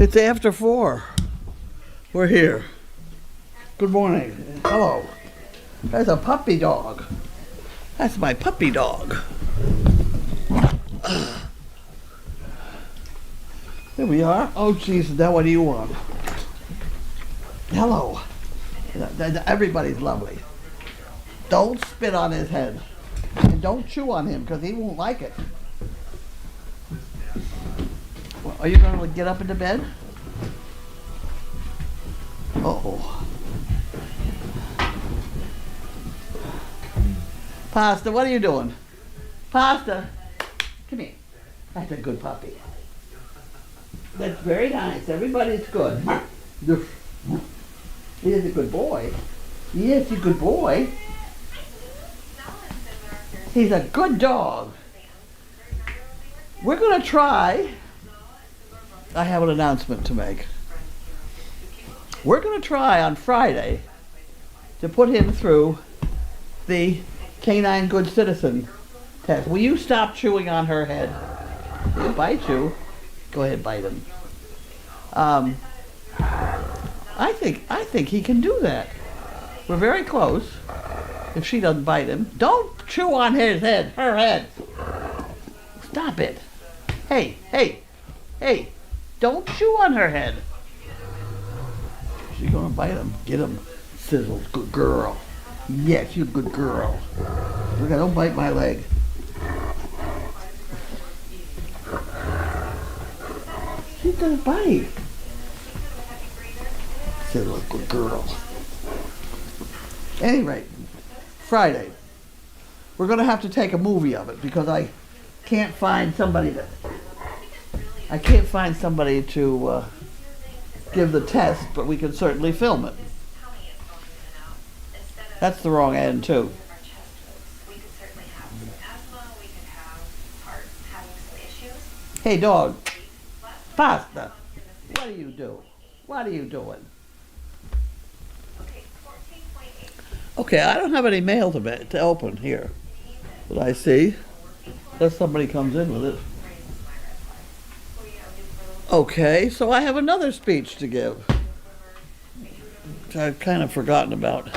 It's after 4. We're here. Good morning. Hello. That's a puppy dog. That's my puppy dog. Here we are. Oh, jeez, now what do you want? Hello. Everybody's lovely. Don't spit on his head. And don't chew on him, because he won't like it. Well, are you going to get up into bed? Uh-oh. Pasta, what are you doing? Pasta, come here. That's a good puppy. That's very nice. Everybody's good. He is a good boy. He is a good boy. He's a good dog. We're going to try. I have an announcement to make. We're going to try on Friday to put him through the Canine Good Citizen test. Will you stop chewing on her head? He'll bite you. Go ahead, bite him. I think he can do that. We're very close. If she doesn't bite him, don't chew on his head, her head. Stop it. Hey, hey, hey! Don't chew on her head. She's gonna bite him. Get him, Sizzle. Good girl. Yes, you're a good girl. Look, don't bite my leg. She's gonna bite. Sizzle, good girl. Anyway, Friday. We're gonna have to take a movie of it because I can't find somebody to give the test, but we can certainly film it. That's the wrong end too. Hey dog, Pasta, what do you do? What are you doing? Okay, I don't have any mail to open here that I see, unless somebody comes in with it. Okay, so I have another speech to give, which I've kind of forgotten about.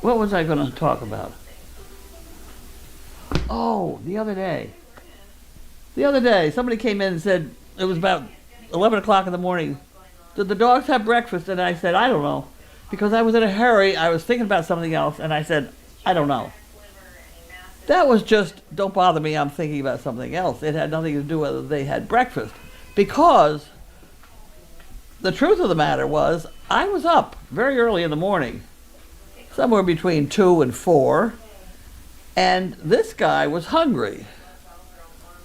What was I going to talk about? Oh, the other day, somebody came in and said, it was about 11 o'clock in the morning, did the dogs have breakfast? And I said, I don't know, because I was in a hurry, I was thinking about something else, and I said, I don't know. That was just, don't bother me, I'm thinking about something else. It had nothing to do with whether they had breakfast. Because the truth of the matter was, I was up very early in the morning, somewhere between 2 and 4, and this guy was hungry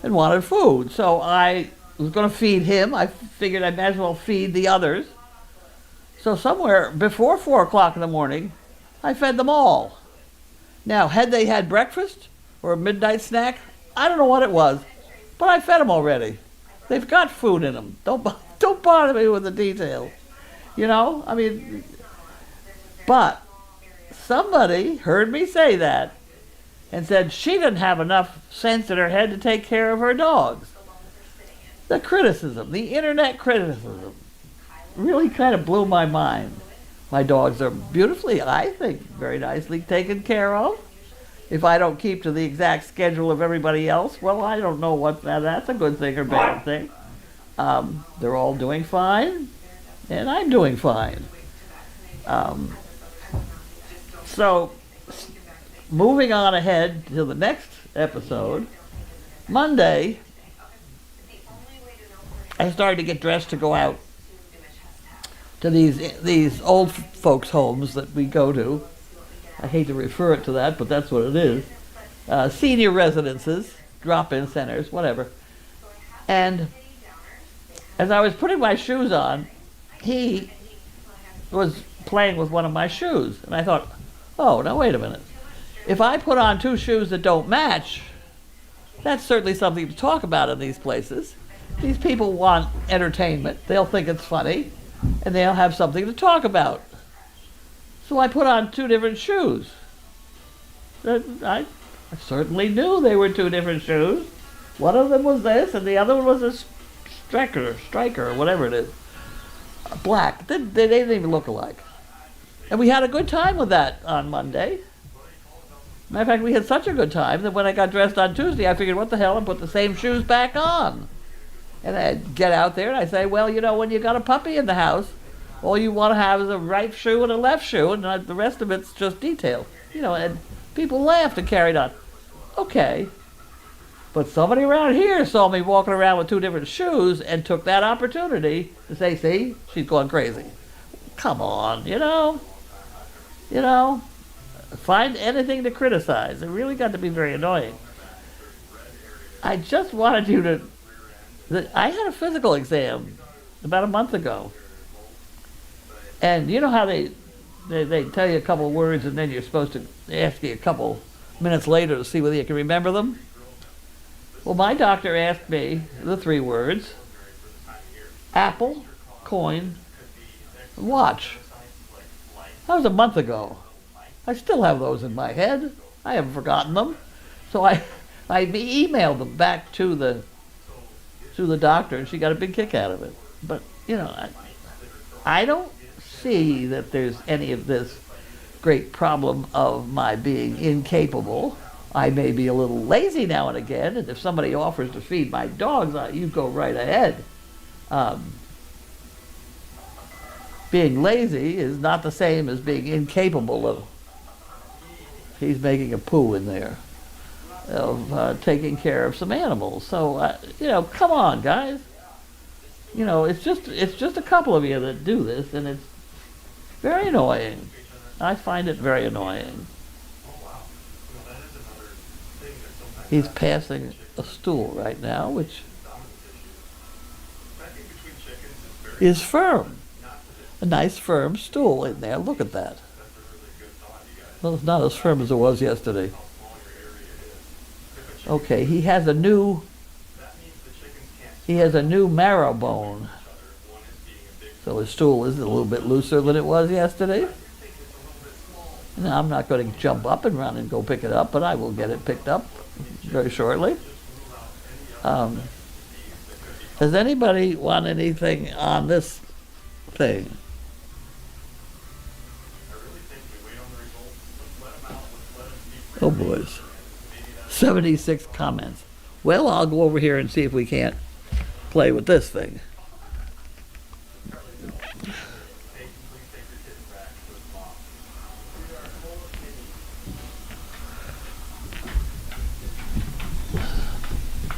and wanted food. So I was going to feed him. I figured I might as well feed the others. So somewhere before 4 o'clock in the morning, I fed them all. Now, had they had breakfast or a midnight snack, I don't know what it was, but I fed them already. They've got food in them. Don't bother me with the details. You know, I mean, but somebody heard me say that and said she didn't have enough sense in her head to take care of her dogs. The criticism, the internet criticism, really kind of blew my mind. My dogs are beautifully, I think, very nicely taken care of. If I don't keep to the exact schedule of everybody else, well, I don't know what that's a good thing or bad thing. They're all doing fine, and I'm doing fine. So, moving on ahead to the next episode, Monday, I started to get dressed to go out to these old folks' homes that we go to. I hate to refer it to that, but that's what it is. Senior residences, drop-in centers, whatever. And as I was putting my shoes on, he was playing with one of my shoes. And I thought, oh, now wait a minute. If I put on 2 shoes that don't match, that's certainly something to talk about in these places. These people want entertainment. They'll think it's funny, and they'll have something to talk about. So I put on 2 different shoes. I I certainly knew they were two different shoes. One of them was this, and the other one was a striker, or whatever it is. Black. They didn't even look alike. And we had a good time with that on Monday. Matter of fact, we had such a good time that when I got dressed on Tuesday, I figured, what the hell, and put the same shoes back on. And I'd get out there and I'd say, well, you know, when you got a puppy in the house, all you want to have is a right shoe and a left shoe, and the rest of it's just detail. You know, and people laughed and carried on. Okay. But somebody around here saw me walking around with two different shoes and took that opportunity to say, see, she's going crazy. Come on, you know, find anything to criticize. It really got to be very annoying. I just wanted you to, I had a physical exam about a month ago. And you know how they tell you a couple of words and then you're supposed to ask you a couple minutes later to see whether you can remember them? Well, my doctor asked me the 3 words: apple, coin, watch. That was a month ago. I still have those in my head. I haven't forgotten them. So I emailed them back to the doctor, and she got a big kick out of it. But, you know, I don't see that there's any of this great problem of my being incapable. I may be a little lazy now and again, and if somebody offers to feed my dogs, you go right ahead. Being lazy is not the same as being incapable of, he's making a poo in there, of taking care of some animals. So, you know, come on, guys. You know, it's just a couple of you that do this, and it's very annoying. I find it very annoying. He's passing a stool right now, which is firm. A nice firm stool in there. Look at that. Well, it's not as firm as it was yesterday. Okay, he has a new marrow bone. So his stool is a little bit looser than it was yesterday. Now, I'm not going to jump up and run and go pick it up, but I will get it picked up very shortly. Does anybody want anything on this thing? Oh, boys. 76 comments. Well, I'll go over here and see if we can't play with this thing.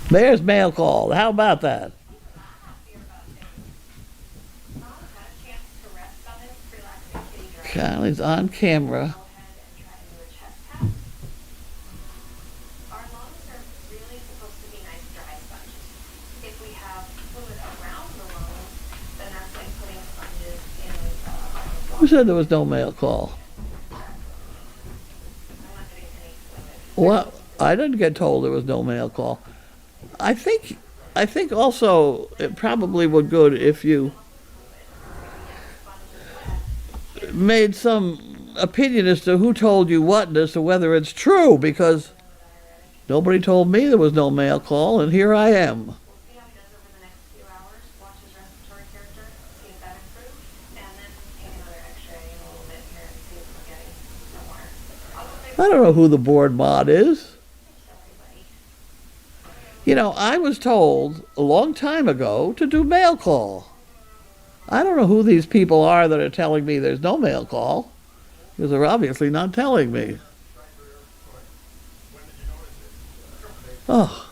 There's mail call. How about that? Carlene's on camera. Who said there was no mail call? Well, I didn't get told there was no mail call. I think also it probably would good if you made some opinion as to who told you what and as to whether it's true, because nobody told me there was no mail call, and here I am. I don't know who the board mod is. You know, I was told a long time ago to do mail call. I don't know who these people are that are telling me there's no mail call, because they're obviously not telling me. Oh,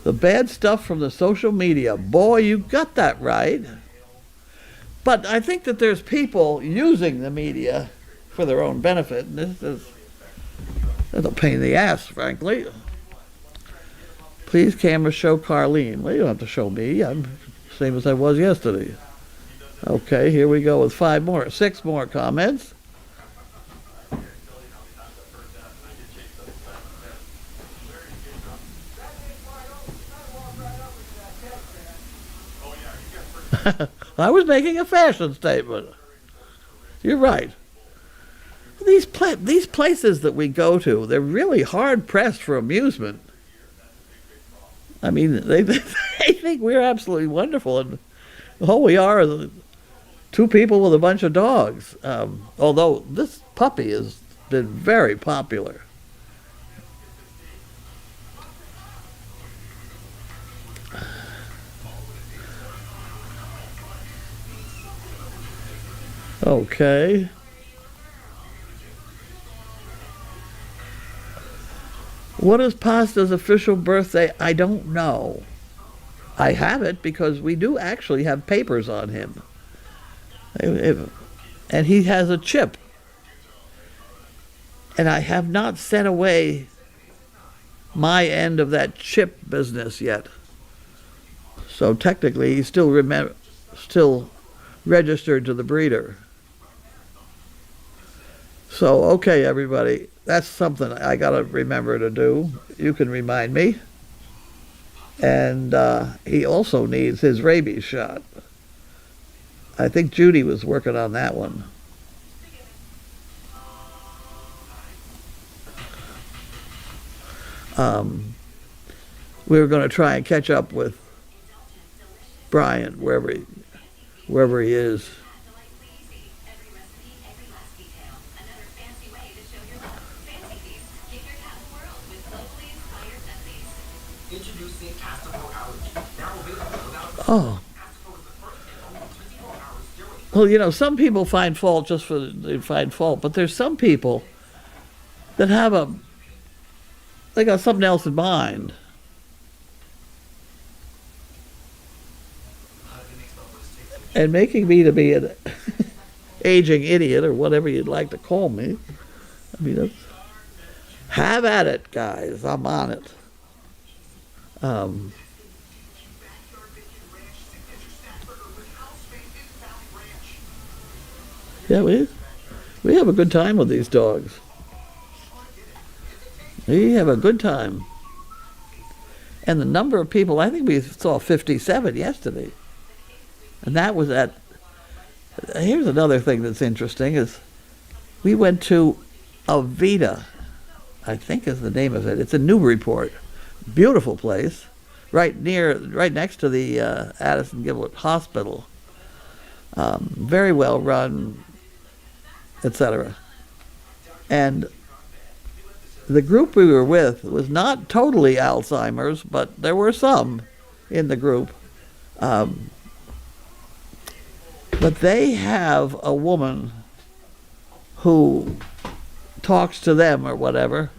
the bad stuff from the social media. Boy, you got that right. But I think that there's people using the media for their own benefit, and this is a pain in the ass, frankly. Please, camera, show Carlene. Well, you don't have to show me. I'm the same as I was yesterday. Okay, here we go with 6 more comments. I was making a fashion statement. You're right. these places that we go to, they're really hard pressed for amusement. I mean, they think we're absolutely wonderful, and all we are two people with a bunch of dogs. Although this puppy has been very popular. Okay. What is Pasta's official birthday? I don't know. I have it because we do actually have papers on him. And he has a chip. And I have not sent away my end of that chip business yet. So technically he's still registered to the breeder. So, okay, everybody, that's something I got to remember to do. You can remind me. And he also needs his rabies shot. I think Judy was working on that one. We were going to try and catch up with Brian wherever he is. Oh. Well, you know, some people find fault just for they find fault, but there's some people that they got something else in mind. And making me to be an aging idiot or whatever you'd like to call me. I mean, have at it, guys. I'm on it. Yeah, we have a good time with these dogs. We have a good time. And the number of people, I think we saw 57 yesterday. And that was here's another thing that's interesting is we went to Avita, I think is the name of it. It's in Newburyport. Beautiful place. Right next to the Addison Gilbert Hospital. Very well run, etc. And the group we were with was not totally Alzheimer's, but there were some in the group. But they have a woman who talks to them or whatever,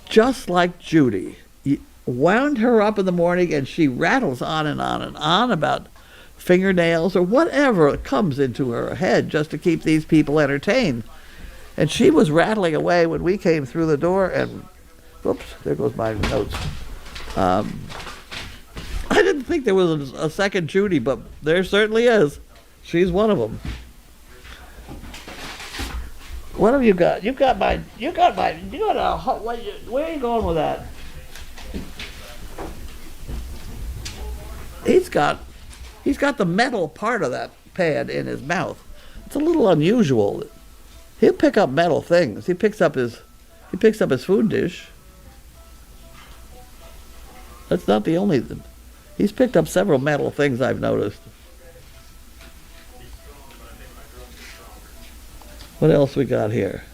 just like Judy. You wound her up in the morning and she rattles on and on and on about fingernails or whatever comes into her head just to keep these people entertained. And she was rattling away when we came through the door and, whoops, there goes my notes. I didn't think there was a second Judy, but there certainly is. She's one of them. What have you got? Where are you going with that? He's got the metal part of that pad in his mouth. It's a little unusual. He'll pick up metal things. He picks up his food dish. That's not the only thing. He's picked up several metal things I've noticed. What else we got here?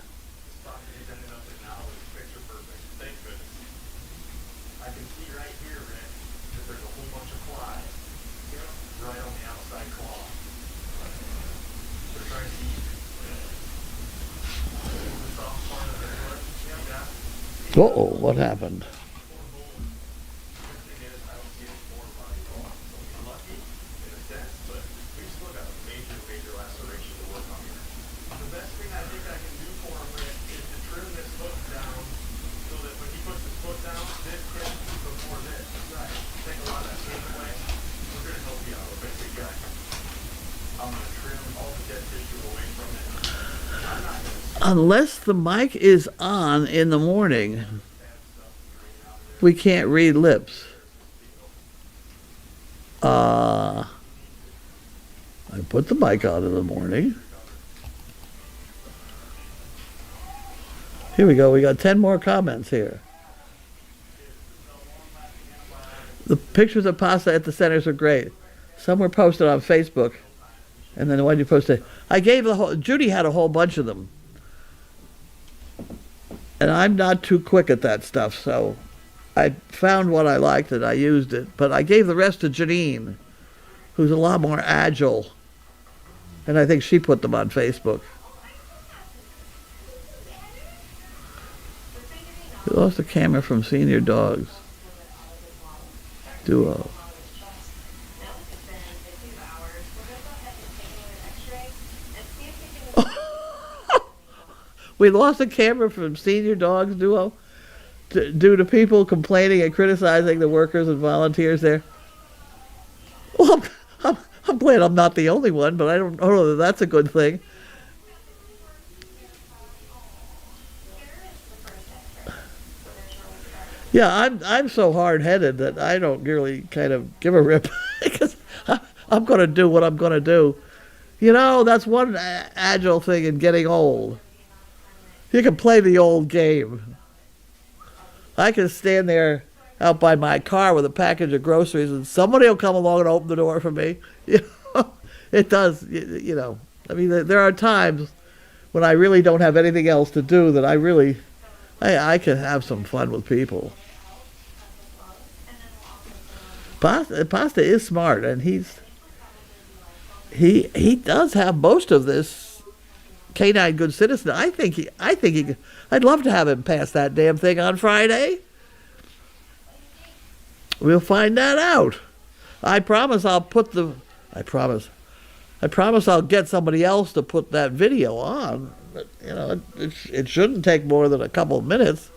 Uh-oh, what happened? Unless the mic is on in the morning, we can't read lips. I put the mic on in the morning. Here we go. We got 10 more comments here. The pictures of pasta at the centers are great. Some were posted on Facebook, and then the one you posted, I gave the whole. Judy had a whole bunch of them, and I'm not too quick at that stuff, so I found what I liked and I used it. But I gave the rest to Janine, who's a lot more agile, and I think she put them on Facebook. We lost the camera from Senior Dogs Duo. We lost the camera from Senior Dogs Duo due to people complaining and criticizing the workers and volunteers there. Well, I'm glad I'm not the only one, but I don't know that that's a good thing. Yeah, I'm so hard-headed that I don't really kind of give a rip because I'm going to do what I'm going to do. You know, that's one agile thing in getting old. You can play the old game. I can stand there out by my car with a package of groceries and somebody will come along and open the door for me. You know, it does, you know. I mean, there are times when I really don't have anything else to do that I can have some fun with people. Pasta is smart, and he does have most of this canine good citizen. I'd love to have him pass that damn thing on Friday. We'll find that out. I promise I'll get somebody else to put that video on. But, you know, it shouldn't take more than a couple of minutes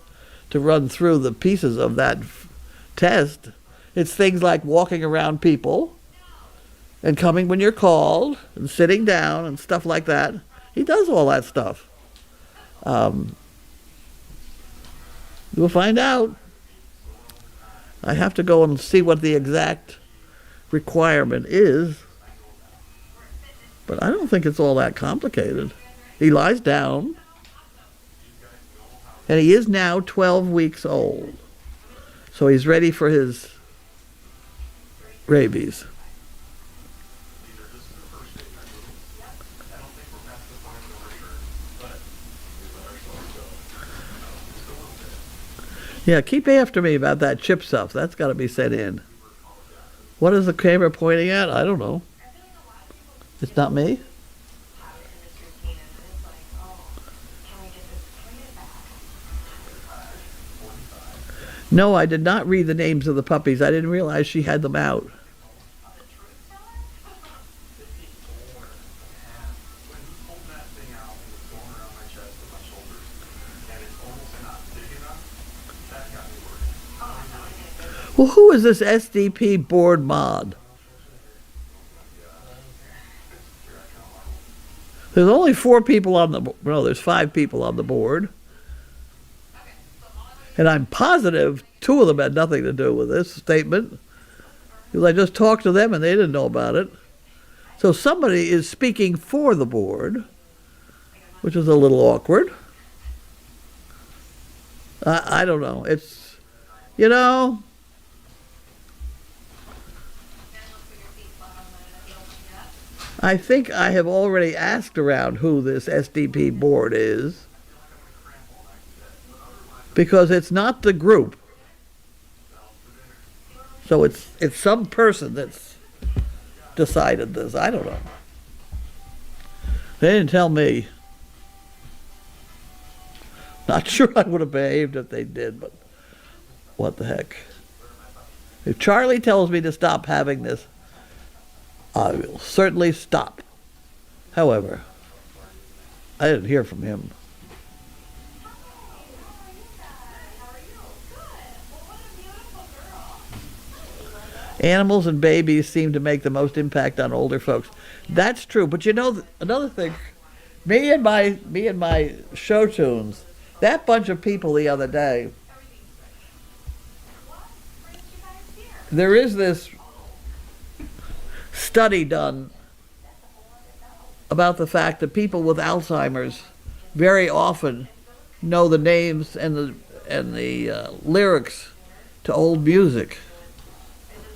to run through the pieces of that test. It's things like walking around people and coming when you're called and sitting down and stuff like that. He does all that stuff. We'll find out. I have to go and see what the exact requirement is, but I don't think it's all that complicated. He lies down, and he is now 12 weeks old, so he's ready for his rabies. Yeah, keep after me about that chip stuff. That's got to be sent in. What is the camera pointing at? I don't know. It's not me? No, I did not read the names of the puppies. I didn't realize she had them out. Well, who is this SDP board mod? There's only 4 people on the board. No, there's 5 people on the board. And I'm positive 2 of them had nothing to do with this statement, because I just talked to them and they didn't know about it. So somebody is speaking for the board, which is a little awkward. I don't know. It's, you know, I think I have already asked around who this SDP board is, because it's not the group. So it's some person that's decided this. I don't know. They didn't tell me. Not sure I would have behaved if they did, but what the heck. If Charlie tells me to stop having this, I will certainly stop. However, I didn't hear from him. Animals and babies seem to make the most impact on older folks. That's true, but you know, another thing, me and my show tunes, that bunch of people the other day, there is this study done about the fact that people with Alzheimer's very often know the names and the lyrics to old music.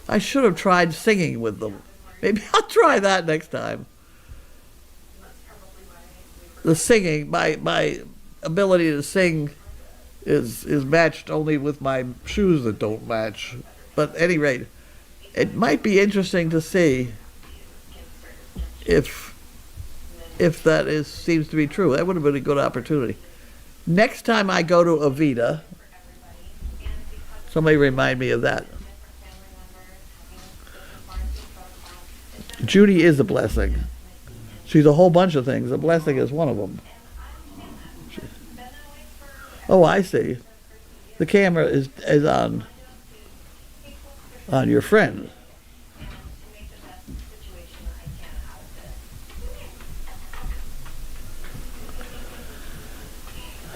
I should have tried singing with them. Maybe I'll try that next time. The singing, my ability to sing is matched only with my shoes that don't match. But at any rate, it might be interesting to see if that seems to be true. That would have been a good opportunity. Next time I go to Avita, somebody remind me of that. Judy is a blessing. She's a whole bunch of things. A blessing is one of them. Oh, I see. The camera is on your friend.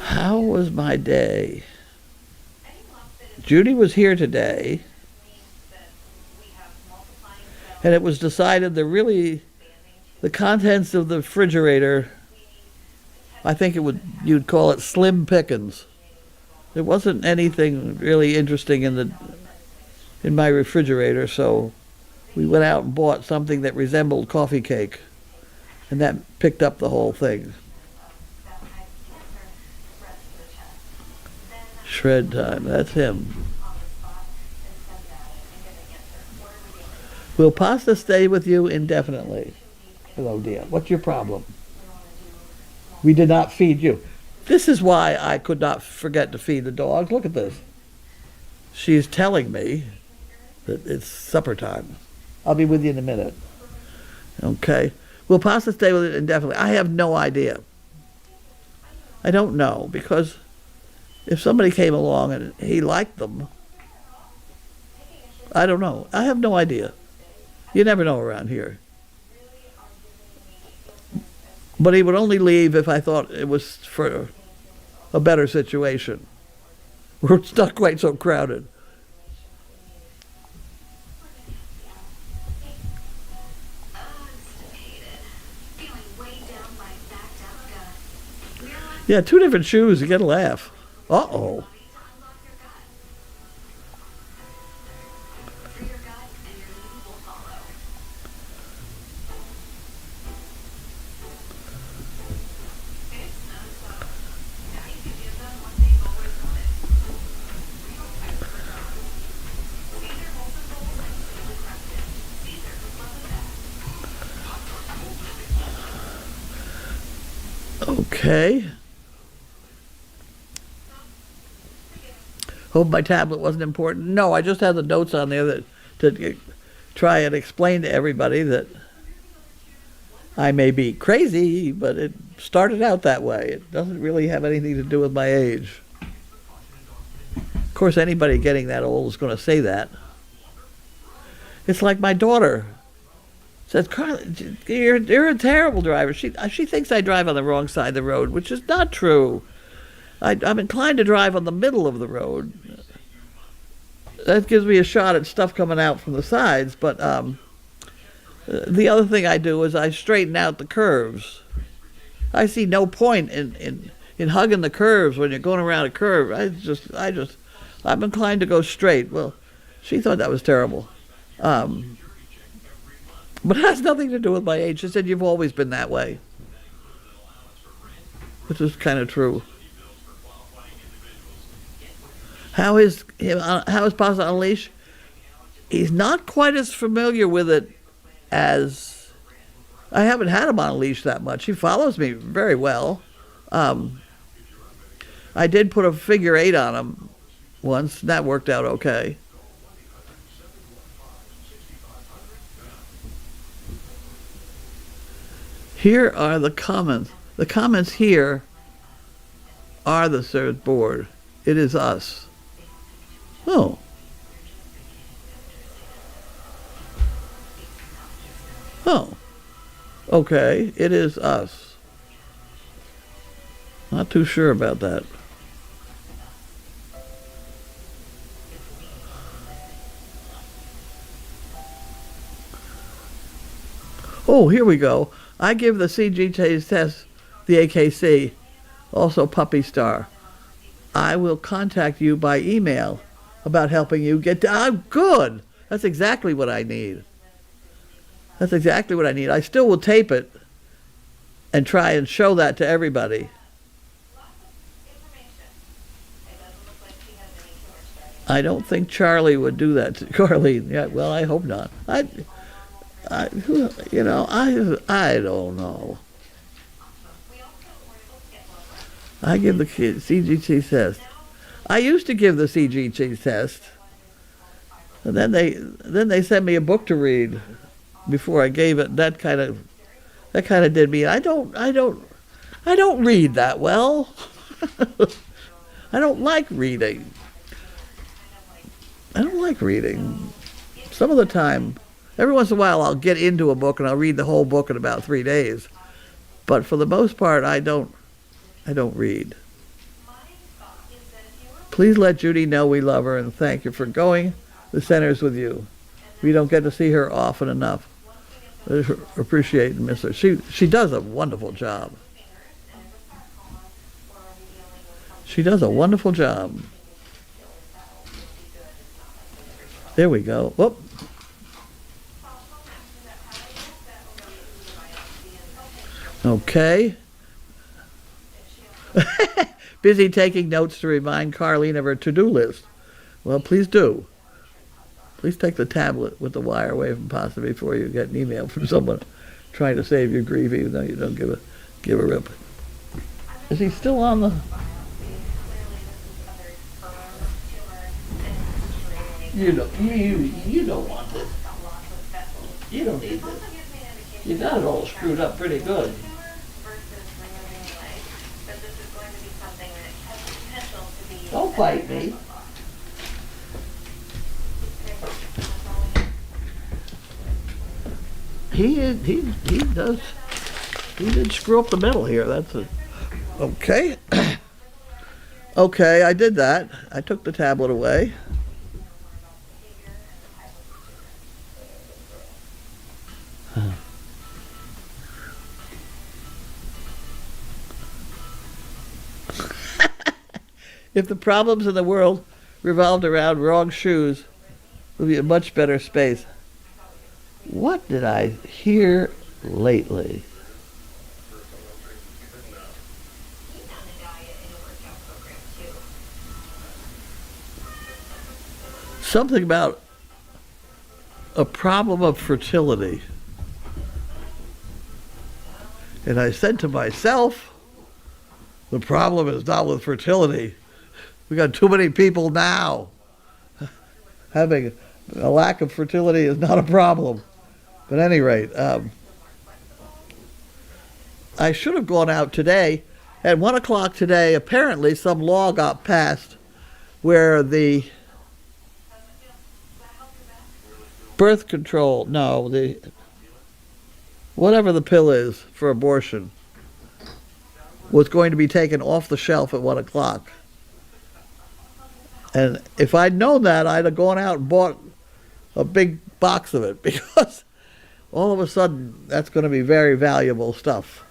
How was my day? Judy was here today, and it was decided that the contents of the refrigerator, I think you'd call it slim pickings. There wasn't anything really interesting in my refrigerator, so we went out and bought something that resembled coffee cake, and that picked up the whole thing. Shred time, that's him. Will pasta stay with you indefinitely? Hello, dear. What's your problem? We did not feed you. This is why I could not forget to feed the dogs. Look at this. She's telling me that it's supper time. I'll be with you in a minute. Okay. Will pasta stay with you indefinitely? I have no idea. I don't know, because if somebody came along and he liked them, I don't know. I have no idea. You never know around here. But he would only leave if I thought it was for a better situation. It's not quite so crowded. Yeah, two different shoes. You get a laugh. Uh-oh. Okay. Hope my tablet wasn't important. No, I just had the notes on there to try and explain to everybody that I may be crazy, but it started out that way. It doesn't really have anything to do with my age. Of course, anybody getting that old is going to say that. It's like my daughter says, Carlene, you're a terrible driver. She thinks I drive on the wrong side of the road, which is not true. I'm inclined to drive on the middle of the road. That gives me a shot at stuff coming out from the sides, but the other thing I do is I straighten out the curves. I see no point in hugging the curves when you're going around a curve. I'm inclined to go straight. Well, she thought that was terrible. But it has nothing to do with my age. She said, you've always been that way. Which is kind of true. How is Pasta on a leash? He's not quite as familiar with it as... I haven't had him on a leash that much. He follows me very well. I did put a figure 8 on him once. That worked out okay. Here are the comments. The comments here are the third board. It is us. Oh. Oh. Okay, it is us. Not too sure about that. Oh, here we go. I give the CG test the AKC, also Puppy Star. I will contact you by email about helping you get good. That's exactly what I need. That's exactly what I need. I still will tape it and try and show that to everybody. I don't think Charlie would do that to Carlene. Yeah, well, I hope not. I don't know. I give the CGT test. I used to give the CGT test, and then they sent me a book to read before I gave it. That kind of did me. I don't read that well. I don't like reading. I don't like reading. Some of the time, every once in a while, I'll get into a book and I'll read the whole book in about 3 days. But for the most part, I don't read. Please let Judy know we love her and thank you for going. The center's with you. We don't get to see her often enough. I appreciate and miss her. She does a wonderful job. She does a wonderful job. There we go. Whoop. Okay. Busy taking notes to remind Carlene of her to-do list. Well, please do. Please take the tablet with the wire away from pasta before you get an email from someone trying to save your grief, even though you don't give a rip. Is he still on the... You don't want this. You don't need this. You got it all screwed up pretty good. Don't fight me. He did screw up the middle here. That's it. Okay. Okay, I did that. I took the tablet away. If the problems in the world revolved around wrong shoes, it would be a much better space. What did I hear lately? Something about a problem of fertility. And I said to myself, the problem is not with fertility. We got too many people now. Having a lack of fertility is not a problem. But at any rate, I should have gone out today. At 1 o'clock today, apparently some law got passed where the birth control, whatever the pill is for abortion, was going to be taken off the shelf at 1 o'clock. And if I'd known that, I'd have gone out and bought a big box of it, because all of a sudden that's going to be very valuable stuff.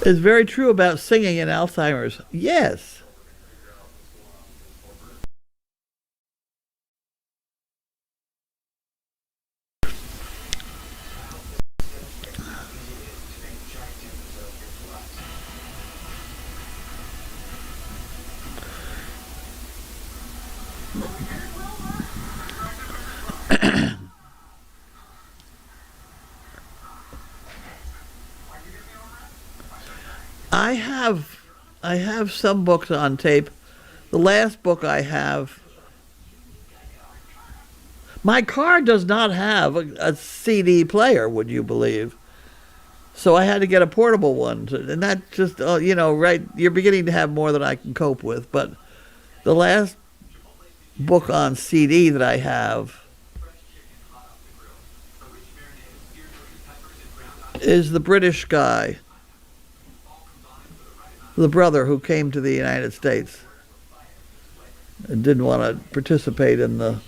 It's very true about singing in Alzheimer's. Yes. I have some books on tape. The last book I have, my car does not have a CD player, would you believe? So I had to get a portable one, and that just, right, you're beginning to have more than I can cope with. But the last book on CD that I have is the British guy, the brother who came to the United States and didn't want to participate in the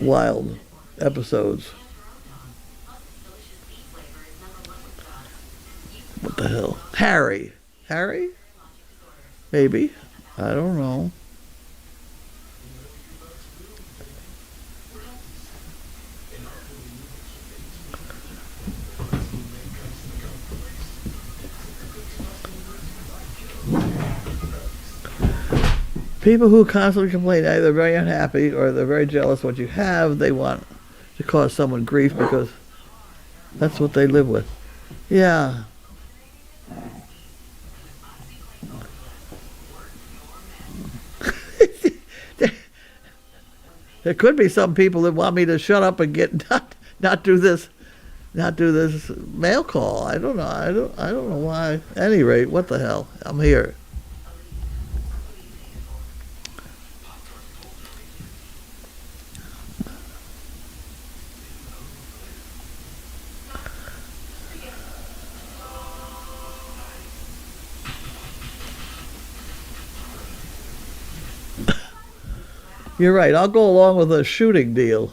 wild episodes. What the hell? Harry? Maybe. I don't know. People who constantly complain, either they're very unhappy or they're very jealous of what you have. They want to cause someone grief because that's what they live with. Yeah. There could be some people that want me to shut up and not do this mail call. I don't know. I don't know why. At any rate, what the hell? I'm here. You're right. I'll go along with a shooting deal.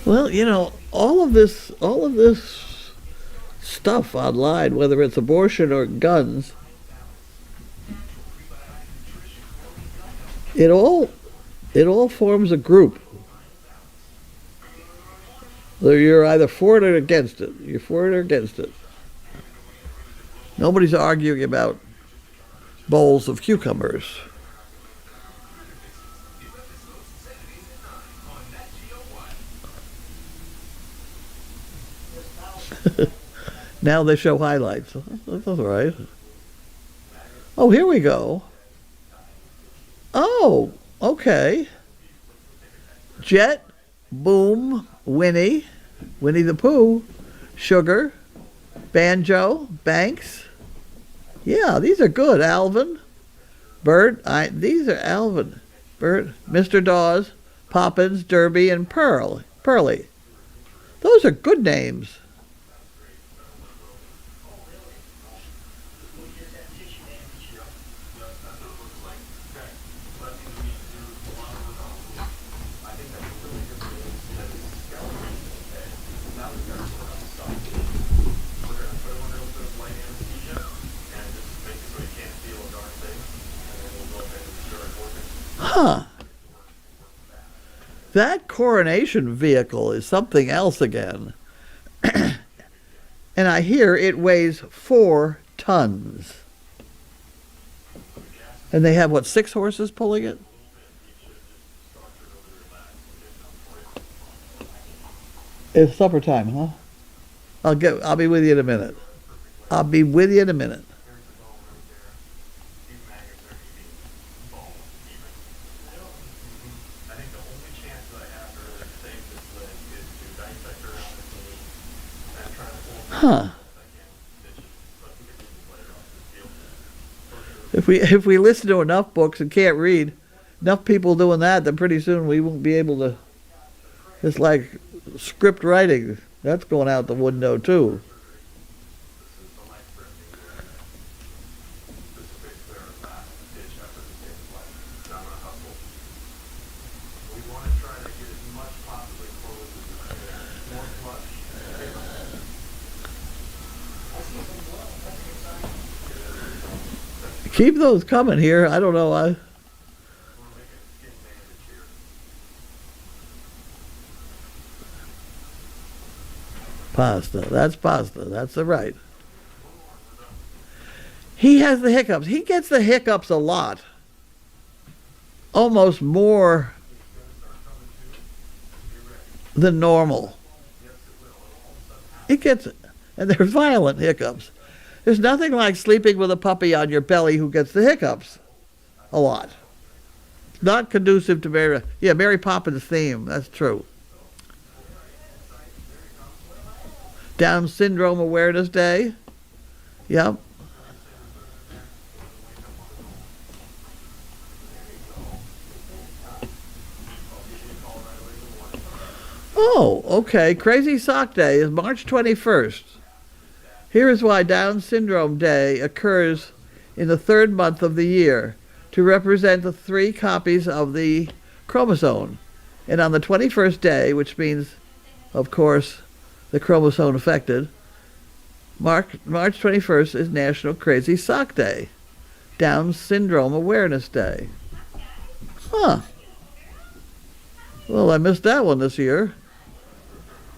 Well, all of this stuff online, whether it's abortion or guns, it all forms a group. You're either for it or against it. You're for it or against it. Nobody's arguing about bowls of cucumbers. Now they show highlights. That's all right. Oh, here we go. Oh, okay. Jet, Boom, Winnie the Pooh, Sugar, Banjo, Banks. Yeah, these are good. Alvin, Bert. These are Alvin, Bert, Mr. Dawes, Poppins, Derby, and Pearly. Those are good names. Huh. That coronation vehicle is something else again. And I hear it weighs 4 tons. And they have, 6 horses pulling it? It's supper time, huh? I'll be with you in a minute. I'll be with you in a minute. Huh. If we listen to enough books and can't read, enough people doing that, then pretty soon we won't be able to. It's like script writing. That's going out the window too. Keep those coming here. I don't know. Pasta. That's pasta. That's the right. He has the hiccups. He gets the hiccups a lot. Almost more than normal. It gets, and they're violent hiccups. There's nothing like sleeping with a puppy on your belly who gets the hiccups a lot. Not conducive to Mary Poppins' theme. That's true. Down Syndrome Awareness Day. Yep. Oh, okay. Crazy Sock Day is March 21st. Here is why Down Syndrome Day occurs in the third month of the year to represent the 3 copies of the chromosome. And on the 21st day, which means, of course, the chromosome affected, March 21st is National Crazy Sock Day, Down Syndrome Awareness Day. Huh. Well, I missed that one this year.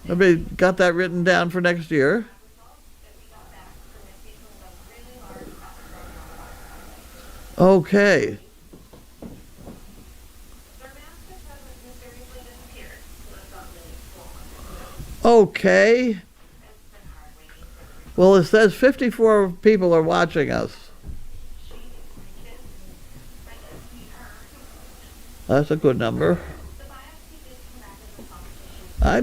Everybody got that written down for next year? Okay. Okay. Well, it says 54 people are watching us. That's a good number. I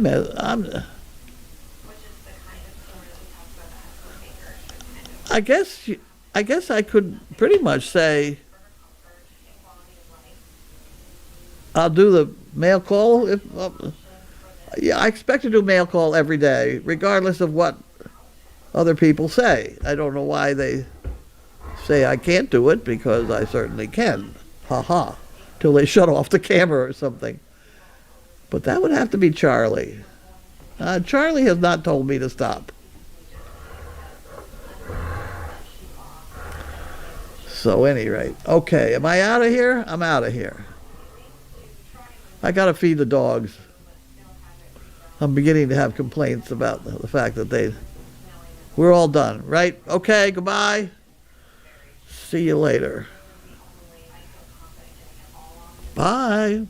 guess I could pretty much say I'll do the mail call. Yeah, I expect to do mail call every day, regardless of what other people say. I don't know why they say I can't do it, because I certainly can. Ha ha. Till they shut off the camera or something. But that would have to be Charlie. Charlie has not told me to stop. So any rate, okay, am I out of here? I'm out of here. I gotta feed the dogs. I'm beginning to have complaints about the fact that we're all done, right? Okay, goodbye. See you later. Bye.